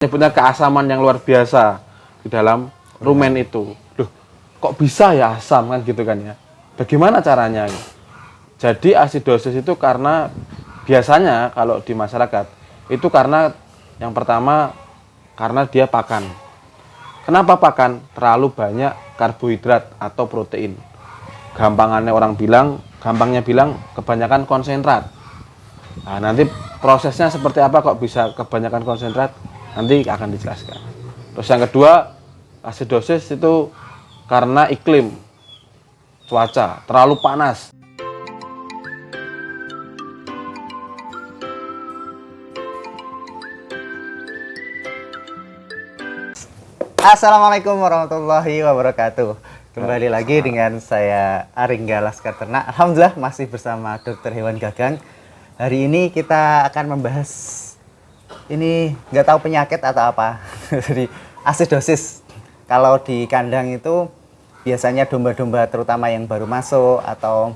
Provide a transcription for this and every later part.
Nyebutnya keasaman yang luar biasa di dalam rumen itu. Loh, kok bisa ya asam kan gitu kan ya? Bagaimana caranya? Jadi asidosis itu karena biasanya kalau di masyarakat itu karena yang pertama karena dia pakan. Kenapa pakan? Terlalu banyak karbohidrat atau protein. Gampangnya bilang kebanyakan konsentrat. Nah, nanti prosesnya seperti apa kok bisa kebanyakan konsentrat? Nanti akan dijelaskan. Terus yang kedua, asidosis itu karena iklim, cuaca, terlalu panas. Assalamualaikum warahmatullahi wabarakatuh. Kembali lagi dengan saya Aringga Laskar Ternak. Alhamdulillah masih bersama Dokter Hewan Gagang. Hari ini kita akan membahas ini nggak tahu penyakit atau apa. Jadi asidosis. Kalau di kandang itu biasanya domba-domba terutama yang baru masuk atau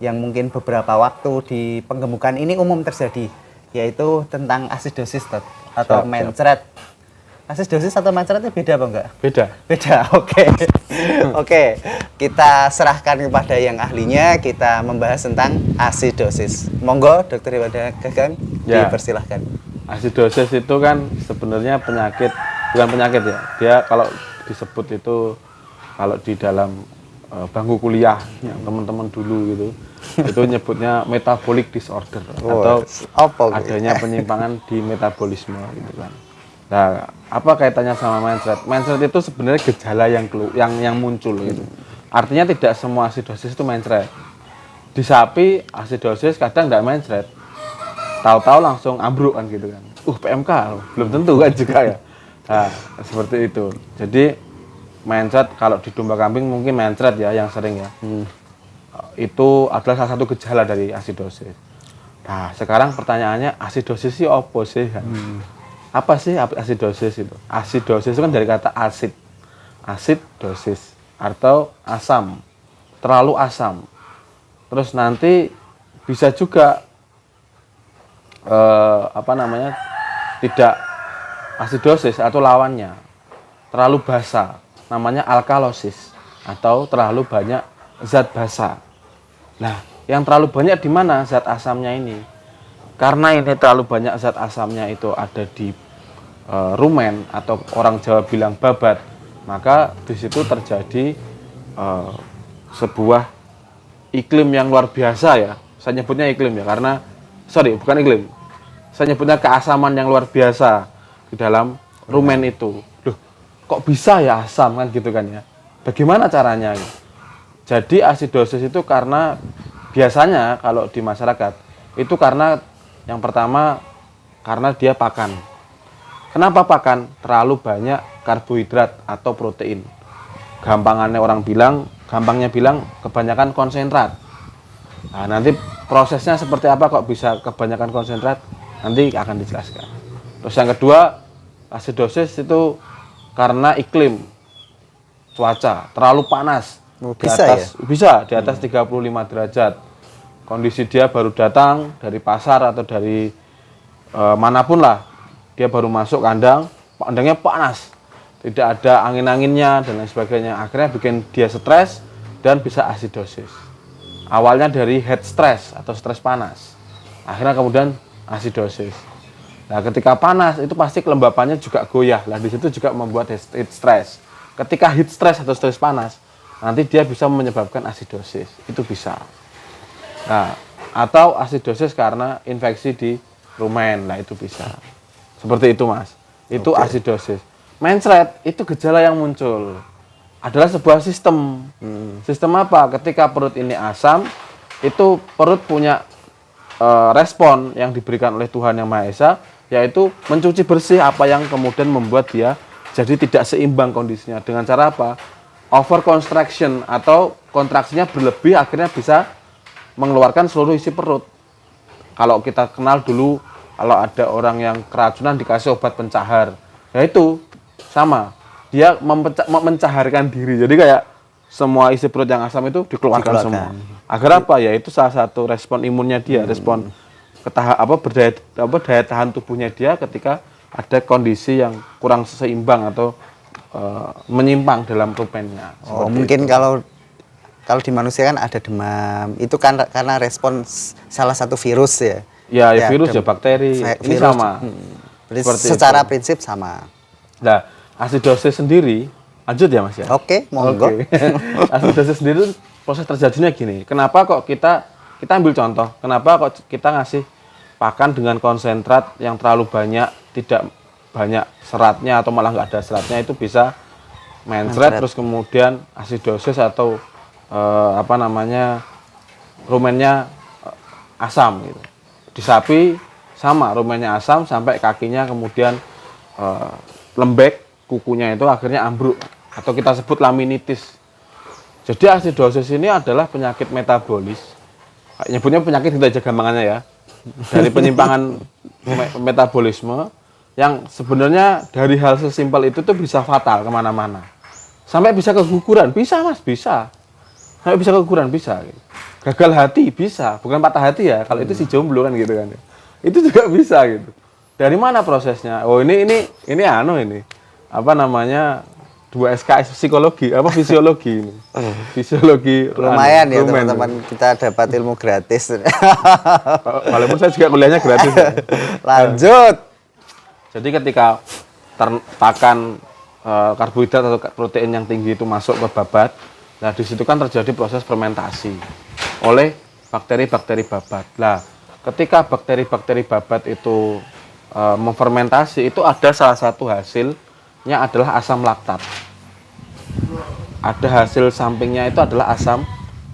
yang mungkin beberapa waktu di penggemukan ini umum terjadi, yaitu tentang asidosis atau mencret. Asidosis atau mencret itu beda apa enggak? Beda. Beda, oke. Oke, kita serahkan kepada yang ahlinya, kita membahas tentang asidosis. Monggo, Dokter Hewan Gagang, Ya. dipersilahkan. Asidosis itu kan sebenarnya bukan penyakit ya. Dia kalau disebut itu kalau di dalam bangku kuliah yang teman-teman dulu gitu, itu nyebutnya metabolic disorder atau adanya penyimpangan di metabolisme gitu kan. Nah, apa kaitannya sama mencret? Mencret itu sebenarnya gejala yang muncul gitu. Artinya tidak semua asidosis itu mencret. Di sapi asidosis kadang tidak mencret. Tahu-tahu langsung ambruk kan gitu kan. PMK belum tentu kan juga ya. Nah, seperti itu. Jadi mencret kalau di domba kambing mungkin mencret ya yang sering ya. Itu adalah salah satu gejala dari asidosis. Nah, sekarang pertanyaannya asidosis sih apa sih kan? Apa sih asidosis itu? Asidosis itu kan dari kata asid. Asid dosis atau asam. Terlalu asam. Terus nanti bisa juga tidak asidosis atau lawannya. Terlalu basa. Namanya alkalosis atau terlalu banyak zat basa. Nah, yang terlalu banyak di mana zat asamnya ini? Karena ini terlalu banyak zat asamnya itu ada di rumen atau orang Jawa bilang babat, maka di situ terjadi sebuah iklim yang luar biasa ya. Saya nyebutnya iklim ya karena bukan iklim. Saya nyebutnya keasaman yang luar biasa di dalam rumen itu. Loh, kok bisa ya asam kan gitu kan ya? Bagaimana caranya? Jadi asidosis itu karena biasanya kalau di masyarakat itu karena yang pertama karena dia pakan. Kenapa pakan? Terlalu banyak karbohidrat atau protein. Gampangnya bilang kebanyakan konsentrat. Nah, nanti prosesnya seperti apa kok bisa kebanyakan konsentrat? Nanti akan dijelaskan. Terus yang kedua, asidosis itu karena iklim, cuaca, terlalu panas. Bisa di atas 35 derajat. Kondisi dia baru datang dari pasar atau dari manapun lah, dia baru masuk kandangnya panas, tidak ada angin-anginnya dan lain sebagainya, akhirnya bikin dia stres dan bisa asidosis. Awalnya dari head stress atau stres panas, akhirnya kemudian asidosis. Nah, ketika panas itu pasti kelembapannya juga goyah, lah di situ juga membuat heat stress. Ketika heat stress atau stres panas, nanti dia bisa menyebabkan asidosis, itu bisa. Nah, atau asidosis karena infeksi di rumen, nah itu bisa. Seperti itu Mas, itu asidosis. Mencret itu gejala yang muncul adalah sebuah sistem. Sistem apa? Ketika perut ini asam, itu perut punya respon yang diberikan oleh Tuhan Yang Maha Esa, yaitu mencuci bersih apa yang kemudian membuat dia jadi tidak seimbang kondisinya. Dengan cara apa? Overcontraction atau kontraksinya berlebih, akhirnya bisa mengeluarkan seluruh isi perut. Kalau kita kenal dulu, kalau ada orang yang keracunan dikasih obat pencahar, ya itu sama, dia mencaharkan diri. Jadi kayak semua isi perut yang asam itu dikeluarkan semua. Agar apa? Ya itu salah satu respon imunnya dia, respon daya tahan tubuhnya dia ketika ada kondisi yang kurang seimbang atau menyimpang dalam rumennya. Oh, mungkin kalau di manusia kan ada demam, itu kan karena respons salah satu virus ya. Ya virus ya bakteri, ini virus, sama. Secara prinsip sama. Nah, asidosis sendiri, lanjut ya Mas ya? Oke, monggo. Oke. Asidosis sendiri proses terjadinya gini. Kenapa kok kita ambil contoh, kenapa kok kita ngasih pakan dengan konsentrat yang terlalu banyak, tidak banyak seratnya atau malah nggak ada seratnya, itu bisa mencret terus kemudian asidosis atau rumennya asam gitu. Di sapi sama, rumennya asam sampai kakinya kemudian lembek, kukunya itu akhirnya ambruk atau kita sebut laminitis. Jadi asidosis ini adalah penyakit metabolis. Nyebutnya penyakit kita aja gampangannya ya. Dari penyimpangan metabolisme yang sebenarnya dari hal sesimpel itu tuh bisa fatal kemana-mana. Sampai bisa keguguran, bisa Mas, bisa. Sampai bisa keguguran, bisa. Gagal hati, bisa. Bukan patah hati ya, kalau itu si jomblo kan gitu kan. Itu juga bisa gitu. Dari mana prosesnya? Oh ini. Apa namanya? 2 SKS psikologi, apa fisiologi ini. Fisiologi. Lumayan ya teman-teman, kita dapat ilmu gratis. Walaupun saya juga kuliahnya gratis. Ya. Lanjut. Jadi ketika pakan karbohidrat atau protein yang tinggi itu masuk ke babat, nah di situ kan terjadi proses fermentasi oleh bakteri-bakteri babat. Nah, ketika bakteri-bakteri babat itu memfermentasi, itu ada salah satu hasilnya adalah asam laktat. Ada hasil sampingnya itu adalah asam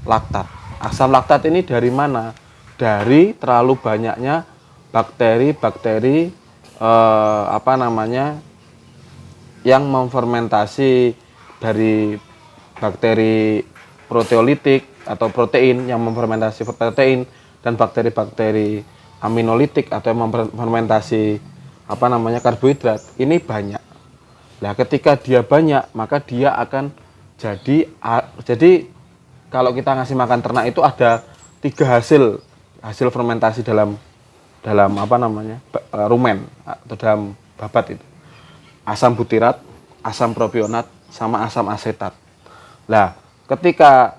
laktat. Asam laktat ini dari mana? Dari terlalu banyaknya bakteri-bakteri yang memfermentasi dari bakteri proteolitik atau protein yang memfermentasi protein dan bakteri-bakteri aminolitik atau yang memfermentasi karbohidrat ini banyak. Nah, ketika dia banyak, maka dia akan jadi kalau kita ngasih makan ternak itu ada 3 hasil fermentasi dalam rumen atau dalam babat itu. Asam butirat, asam propionat, sama asam asetat. Nah, ketika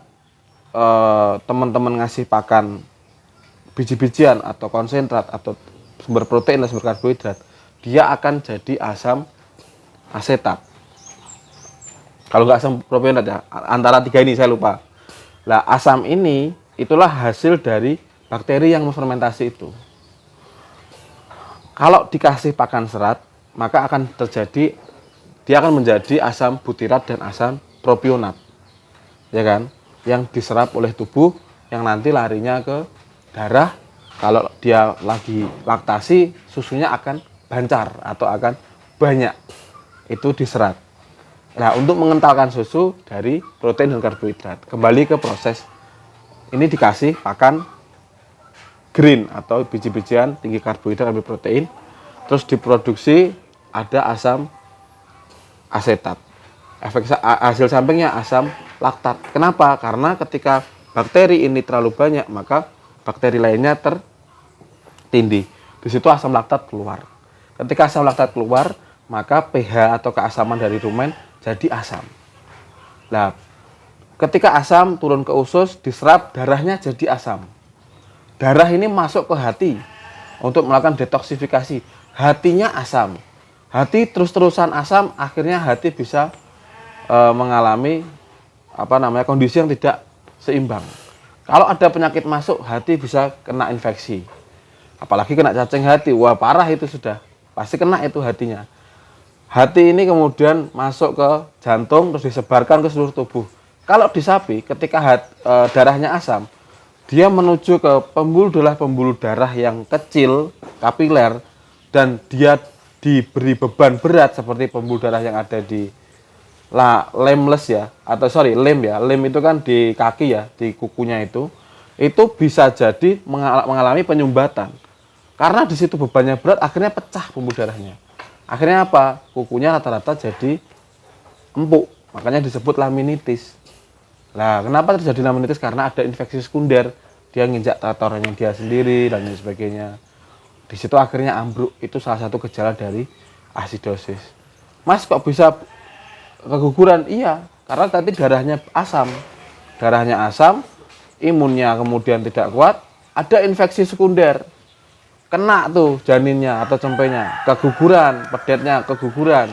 teman-teman ngasih pakan biji-bijian atau konsentrat atau sumber protein dan sumber karbohidrat, dia akan jadi asam asetat. Kalau nggak asam propionat ya, antara 3 ini saya lupa. Nah, asam ini itulah hasil dari bakteri yang memfermentasi itu. Kalau dikasih pakan serat, maka akan terjadi, dia akan menjadi asam butirat dan asam propionat, ya kan? Yang diserap oleh tubuh, yang nanti larinya ke darah. Kalau dia lagi laktasi, susunya akan bancar atau akan banyak. Itu diserap. Nah, untuk mengentalkan susu dari protein dan karbohidrat, kembali ke proses ini dikasih pakan green atau biji-bijian tinggi karbohidrat dan protein, terus diproduksi ada asam asetat. Hasil sampingnya asam laktat. Kenapa? Karena ketika bakteri ini terlalu banyak, maka bakteri lainnya tertindih. Di situ asam laktat keluar. Ketika asam laktat keluar, maka pH atau keasaman dari rumen jadi asam. Nah, ketika asam turun ke usus, diserap, darahnya jadi asam. Darah ini masuk ke hati untuk melakukan detoksifikasi. Hatinya asam. Hati terus-terusan asam, akhirnya hati bisa mengalami kondisi yang tidak seimbang. Kalau ada penyakit masuk, hati bisa kena infeksi. Apalagi kena cacing hati, wah parah itu sudah. Pasti kena itu hatinya. Hati ini kemudian masuk ke jantung, terus disebarkan ke seluruh tubuh. Kalau di sapi, ketika darahnya asam, dia menuju ke pembuluh darah yang kecil, kapiler, dan dia diberi beban berat seperti pembuluh darah yang ada di lem ya. Lem itu kan di kaki ya, di kukunya itu bisa jadi mengalami penyumbatan. Karena di situ bebannya berat, akhirnya pecah pembuluh darahnya. Akhirnya apa? Kukunya rata-rata jadi empuk. Makanya disebut laminitis. Nah, kenapa terjadi laminitis? Karena ada infeksi sekunder. Dia nginjak tratorannya dia sendiri dan lain sebagainya. Di situ akhirnya ambruk. Itu salah satu gejala dari asidosis. Mas kok bisa keguguran? Iya, karena tadi darahnya asam, imunnya kemudian tidak kuat, ada infeksi sekunder, kena tuh janinnya atau cempenya, keguguran, pedetnya keguguran.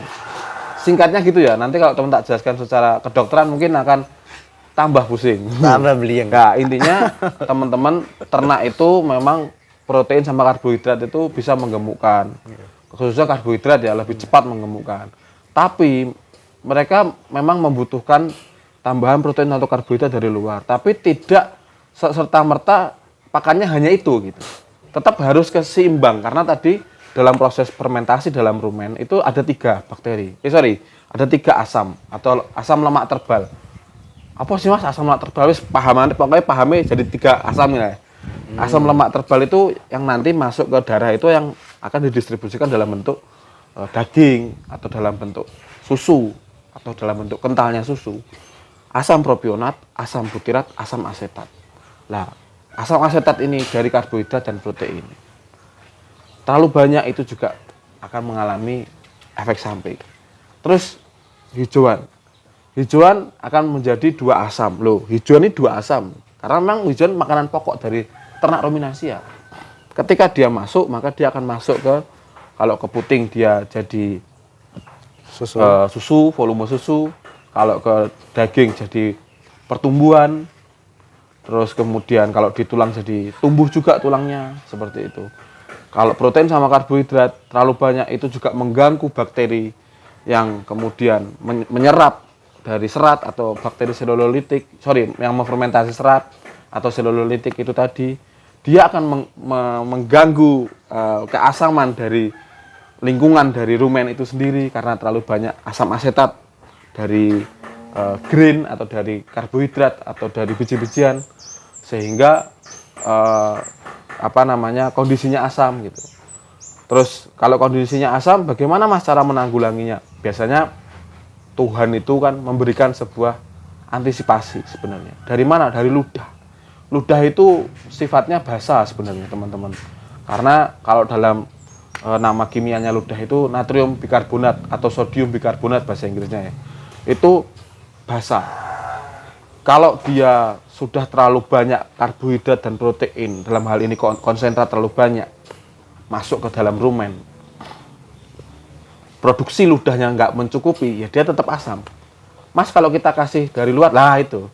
Singkatnya gitu ya, nanti kalau teman tak jelaskan secara kedokteran mungkin akan tambah pusing. Tambah belieng. Nah, intinya teman-teman ternak itu memang protein sama karbohidrat itu bisa menggemukkan. Khususnya karbohidrat ya lebih cepat menggemukkan. Tapi mereka memang membutuhkan tambahan protein atau karbohidrat dari luar, tapi tidak serta-merta pakannya hanya itu gitu. Tetap harus keseimbang karena tadi dalam proses fermentasi dalam rumen itu ada 3 bakteri. Ada 3 asam atau asam lemak terbal. Apa sih Mas asam lemak terbal? Wis pokoknya pahami jadi 3 asam ya. Asam lemak terbal itu yang nanti masuk ke darah itu yang akan didistribusikan dalam bentuk daging atau dalam bentuk susu atau dalam bentuk kentalnya susu. Asam propionat, asam butirat, asam asetat. Nah, asam asetat ini dari karbohidrat dan protein. Terlalu banyak itu juga akan mengalami efek samping. Terus hijauan. Hijauan akan menjadi 2 asam. Loh, hijauan ini 2 asam. Karena memang hijauan makanan pokok dari ternak ruminansia. Ketika dia masuk, maka dia akan masuk ke, kalau ke puting dia jadi susu, volume susu. Kalau ke daging jadi pertumbuhan. Terus kemudian kalau di tulang jadi tumbuh juga tulangnya, seperti itu. Kalau protein sama karbohidrat terlalu banyak itu juga mengganggu bakteri yang kemudian menyerap dari serat atau bakteri selulolitik, yang memfermentasi serat atau selulolitik itu tadi, dia akan mengganggu keasaman dari lingkungan dari rumen itu sendiri karena terlalu banyak asam asetat dari grain atau dari karbohidrat atau dari biji-bijian sehingga kondisinya asam gitu. Terus kalau kondisinya asam, bagaimana Mas cara menanggulanginya? Biasanya Tuhan itu kan memberikan sebuah antisipasi sebenarnya. Dari mana? Dari ludah. Ludah itu sifatnya basa sebenarnya teman-teman. Karena kalau dalam nama kimianya ludah itu natrium bikarbonat atau sodium bikarbonat bahasa Inggrisnya ya. Itu basa. Kalau dia sudah terlalu banyak karbohidrat dan protein, dalam hal ini konsentrat terlalu banyak masuk ke dalam rumen, produksi ludahnya nggak mencukupi, ya dia tetap asam. Mas kalau kita kasih dari luar, lah itu.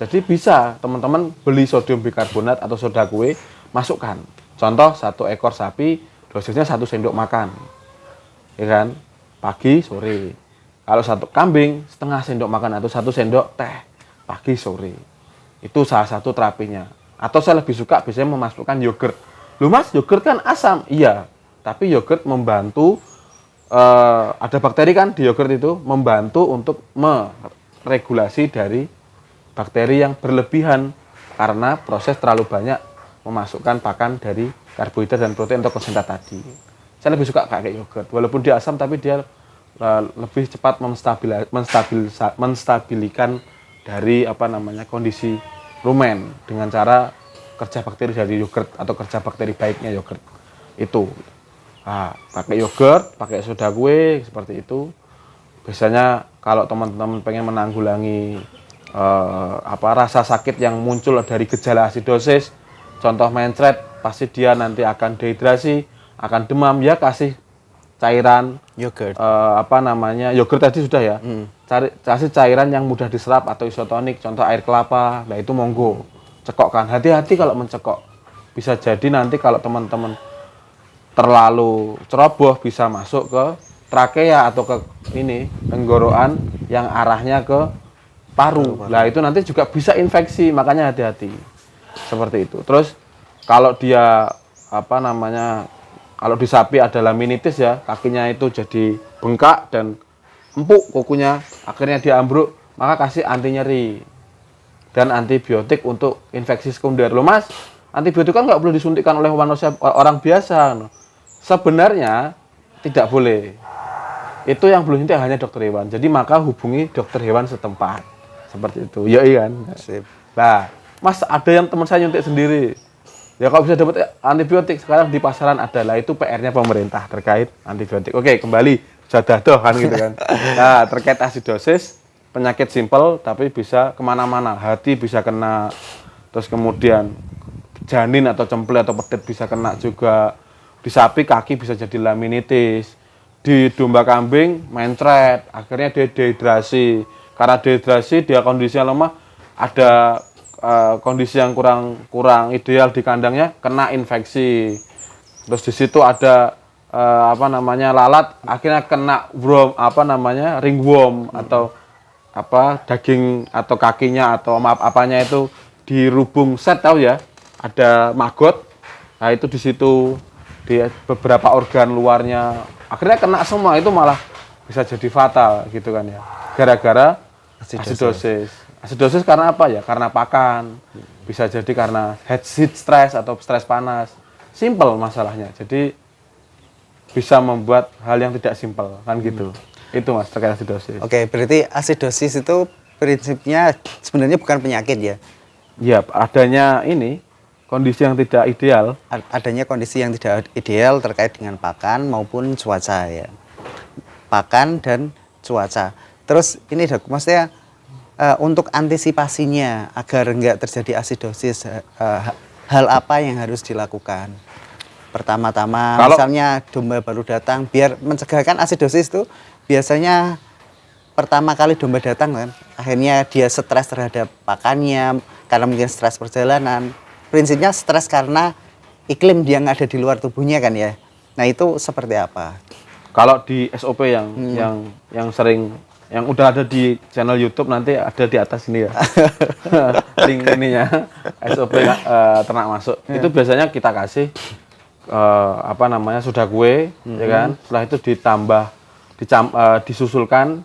Jadi bisa teman-teman beli sodium bikarbonat atau soda kue, masukkan. Contoh 1 ekor sapi, dosisnya 1 sendok makan, ya kan? Pagi, sore. Kalau 1 kambing, setengah sendok makan atau 1 sendok teh, pagi, sore. Itu salah satu terapinya. Atau saya lebih suka biasanya memasukkan yogurt. Loh Mas, yogurt kan asam. Iya, tapi yogurt membantu, ada bakteri kan di yogurt itu, membantu untuk meregulasi dari bakteri yang berlebihan karena proses terlalu banyak memasukkan pakan dari karbohidrat dan protein atau konsentrat tadi. Saya lebih suka kayak yogurt. Walaupun dia asam, tapi dia lebih cepat menstabilkan dari kondisi rumen dengan cara kerja bakteri dari yogurt atau kerja bakteri baiknya yogurt itu. Nah, pakai yogurt, pakai soda kue seperti itu. Biasanya kalau teman-teman pengen menanggulangi rasa sakit yang muncul dari gejala asidosis, contoh mencret, pasti dia nanti akan dehidrasi, akan demam, ya kasih cairan Yogurt. Yogurt tadi sudah ya. Kasih cairan yang mudah diserap atau isotonik, contoh air kelapa. Nah itu monggo. Cekokkan. Hati-hati kalau mencekok. Bisa jadi nanti kalau teman-teman terlalu ceroboh bisa masuk ke trakea atau ke tenggorokan yang arahnya ke paru. Nah itu nanti juga bisa infeksi, makanya hati-hati. Seperti itu. Terus kalau dia kalau di sapi ada laminitis ya, kakinya itu jadi bengkak dan empuk kukunya, akhirnya dia ambruk, maka kasih anti nyeri dan antibiotik untuk infeksi sekunder. Loh Mas, antibiotik kan nggak boleh disuntikkan oleh manusia, orang biasa. Sebenarnya tidak boleh. Itu yang boleh suntik hanya dokter hewan. Jadi maka hubungi dokter hewan setempat. Seperti itu. Ya iya kan. Sip. Nah, Mas ada yang teman saya nyuntik sendiri. Ya kalau bisa dapat antibiotik sekarang di pasaran adalah itu PR-nya pemerintah terkait antibiotik. Oke, kembali jadadoh kan gitu kan. Nah, terkait asidosis, penyakit simpel tapi bisa kemana-mana. Hati bisa kena, terus kemudian janin atau cemplek atau pedet bisa kena juga. Di sapi kaki bisa jadi laminitis. Di domba kambing mencret, akhirnya dia dehidrasi. Karena dehidrasi dia kondisinya lemah, ada kondisi yang kurang ideal di kandangnya, kena infeksi. Terus di situ ada lalat, akhirnya kena worm, ringworm atau daging atau kakinya atau apanya itu dirubung set, tahu ya, ada maggot. Nah itu di situ di beberapa organ luarnya akhirnya kena semua, itu malah bisa jadi fatal gitu kan ya, gara-gara asidosis. Asidosis karena apa ya? Karena pakan. Bisa jadi karena heat stress atau stres panas. Simple masalahnya. Jadi bisa membuat hal yang tidak simpel kan gitu. Itu Mas terkait asidosis. Oke, berarti asidosis itu prinsipnya sebenarnya bukan penyakit ya? Iya, adanya ini kondisi yang tidak ideal. Adanya kondisi yang tidak ideal terkait dengan pakan maupun cuaca ya. Pakan dan cuaca. Terus ini Dok, maksudnya untuk antisipasinya agar enggak terjadi asidosis, hal apa yang harus dilakukan? Pertama-tama misalnya domba baru datang, biar mencegah, kan asidosis itu biasanya pertama kali domba datang kan, akhirnya dia stres terhadap pakannya karena mungkin stres perjalanan. Prinsipnya stres karena iklim yang ada di luar tubuhnya kan ya. Nah itu seperti apa? Kalau di SOP yang sering, yang udah ada di channel YouTube, nanti ada di atas ini ya, link ininya, SOP ternak masuk. Itu biasanya kita kasih soda kue, ya kan. Setelah itu ditambah, disusulkan,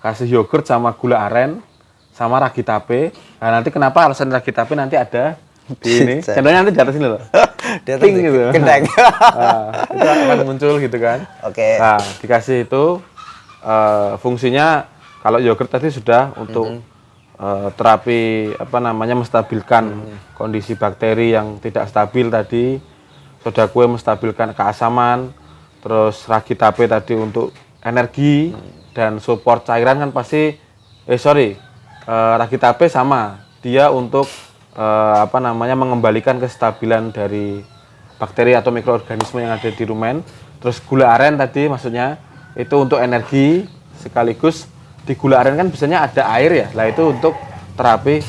kasih yogurt sama gula aren sama ragi tape. Nah nanti kenapa alasan ragi tape nanti ada di ini, channelnya nanti di atas ini loh. Pink gitu. Gendeng. Nah, itu akan muncul gitu kan. Oke. Nah, dikasih itu fungsinya, kalau yogurt tadi sudah untuk terapi menstabilkan kondisi bakteri yang tidak stabil tadi. Soda kue menstabilkan keasaman, terus ragi tape tadi untuk energi dan support cairan kan pasti ragi tape sama dia untuk mengembalikan kestabilan dari bakteri atau mikroorganisme yang ada di rumen. Terus gula aren tadi maksudnya itu untuk energi, sekaligus di gula aren kan biasanya ada air ya. Lah itu untuk terapi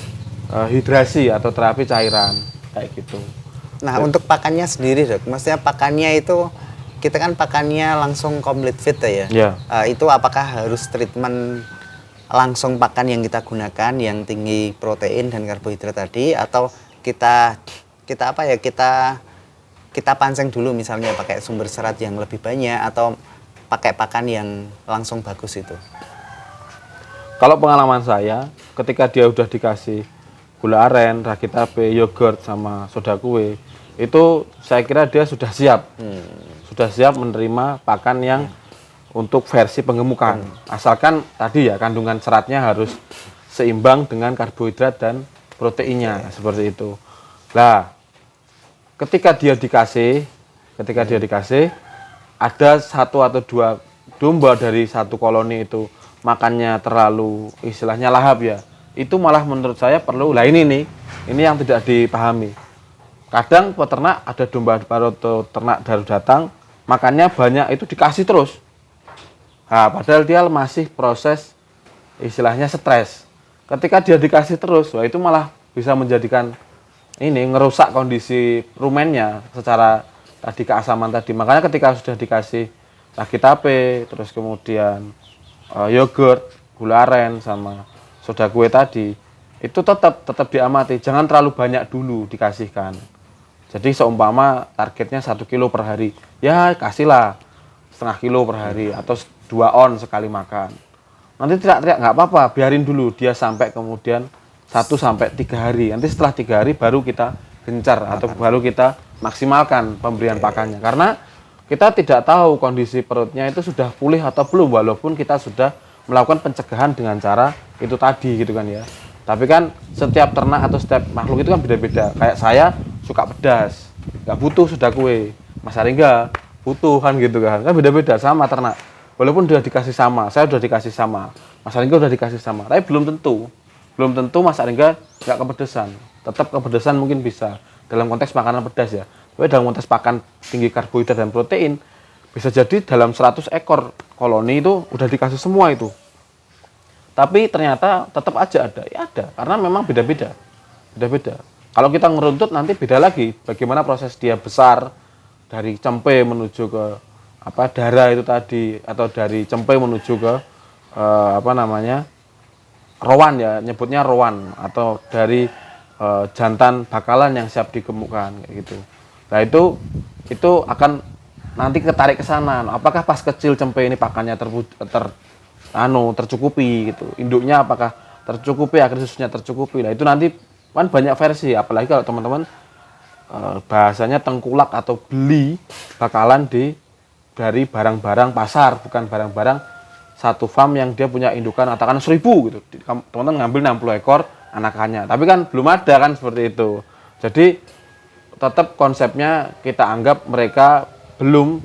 hidrasi atau terapi cairan kayak gitu. Nah, untuk pakannya sendiri Dok, maksudnya pakannya itu kita kan pakannya langsung complete feed ya. Yeah. Itu apakah harus treatment langsung pakan yang kita gunakan yang tinggi protein dan karbohidrat tadi, atau kita pancing dulu misalnya pakai sumber serat yang lebih banyak, atau pakai pakan yang langsung bagus itu? Kalau pengalaman saya, ketika dia udah dikasih gula aren, ragi tape, yogurt sama soda kue, itu saya kira dia sudah siap. Sudah siap menerima pakan yang untuk versi penggemukan. Asalkan tadi ya kandungan seratnya harus seimbang dengan karbohidrat dan proteinnya, seperti itu. Nah, ketika dia dikasih ada 1 atau 2 domba dari satu koloni itu makannya terlalu istilahnya lahap ya, itu malah menurut saya perlu, ini yang tidak dipahami. Kadang peternak ada domba baru atau ternak baru datang, makannya banyak, itu dikasih terus. Nah, padahal dia masih proses istilahnya stres. Ketika dia dikasih terus, itu malah bisa menjadikan ngerusak kondisi rumennya secara tadi keasaman tadi. Makanya ketika sudah dikasih ragi tape, terus kemudian yogurt, gula aren sama soda kue tadi, itu tetap diamati, jangan terlalu banyak dulu dikasihkan. Jadi seumpama targetnya 1 kilo per hari, ya kasihlah setengah kilo per hari atau 2 on sekali makan. Nanti teriak-teriak nggak apa-apa, biarin dulu dia sampai kemudian 1 sampai 3 hari. Nanti setelah 3 hari baru kita gencar atau baru kita maksimalkan pemberian pakannya. Karena kita tidak tahu kondisi perutnya itu sudah pulih atau belum, walaupun kita sudah melakukan pencegahan dengan cara itu tadi gitu kan ya. Tapi kan setiap ternak atau setiap makhluk itu kan beda-beda. Kayak saya suka pedas, nggak butuh sudah kue. Mas Aringga butuh kan gitu kan beda-beda sama ternak. Walaupun udah dikasih sama, saya udah dikasih sama, Mas Aringga udah dikasih sama, tapi belum tentu Mas Aringga nggak kepedesan. Tetap kepedesan mungkin bisa dalam konteks makanan pedas ya. Tapi dalam konteks pakan tinggi karbohidrat dan protein, bisa jadi dalam 100 ekor koloni itu udah dikasih semua itu. Tapi ternyata tetap aja ada, ya ada, karena memang beda-beda. Kalau kita ngeruntut nanti beda lagi, bagaimana proses dia besar dari cempe menuju ke darah itu tadi, atau dari cempe menuju ke rowan ya, nyebutnya rowan, atau dari jantan bakalan yang siap digemukkan kayak gitu. Nah itu akan nanti ketarik ke sana. Apakah pas kecil cempe ini pakannya tercukupi gitu. Induknya apakah tercukupi, akhir susunya tercukupi. Nah itu nanti kan banyak versi, apalagi kalau teman-teman bahasanya tengkulak atau beli bakalan dari barang-barang pasar, bukan barang-barang satu farm yang dia punya indukan katakan 1000 gitu. Teman-teman ngambil 60 ekor anakannya. Tapi kan belum ada kan seperti itu. Jadi tetap konsepnya kita anggap mereka belum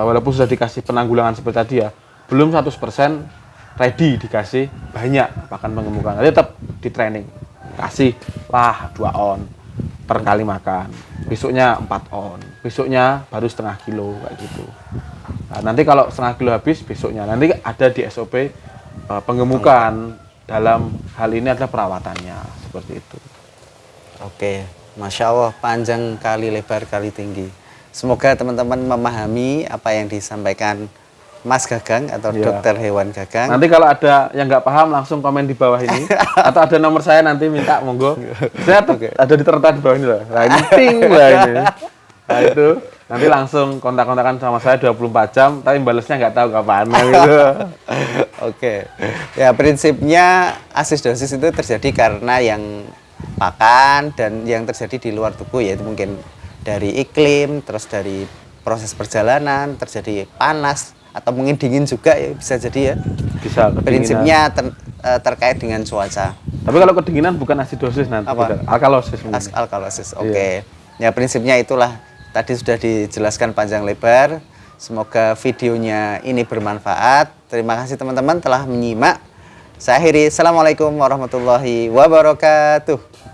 walaupun sudah dikasih penanggulangan seperti tadi ya, belum 100% ready dikasih banyak pakan penggemukan. Jadi tetap di training. Kasih lah 2 on per kali makan. Besoknya 4 on. Besoknya baru setengah kilo kayak gitu. Nah, nanti kalau setengah kilo habis besoknya nanti ada di SOP penggemukan. Dalam hal ini adalah perawatannya seperti itu. Oke, Masya Allah, panjang kali lebar kali tinggi. Semoga teman-teman memahami apa yang disampaikan Mas Gagang atau Dokter Hewan Gagang. Nanti kalau ada yang nggak paham langsung komen di bawah ini atau ada nomor saya nanti minta monggo. Saya ada di tertera di bawah ini loh. Nah ini ting lah ini. Nah itu nanti langsung kontak-kontakan sama saya 24 jam, tapi balasnya nggak tahu kapan gitu. Oke, ya prinsipnya asidosis itu terjadi karena yang pakan dan yang terjadi di luar tubuh, yaitu mungkin dari iklim, terus dari proses perjalanan, terjadi panas atau mungkin dingin juga ya bisa jadi ya. Bisa. Prinsipnya terkait dengan cuaca. Tapi kalau kedinginan bukan asidosis nanti, alkalosis. Alkalosis, oke. Ya prinsipnya itulah. Tadi sudah dijelaskan panjang lebar. Semoga videonya ini bermanfaat. Terima kasih teman-teman telah menyimak. Saya akhiri. Assalamualaikum warahmatullahi wabarakatuh.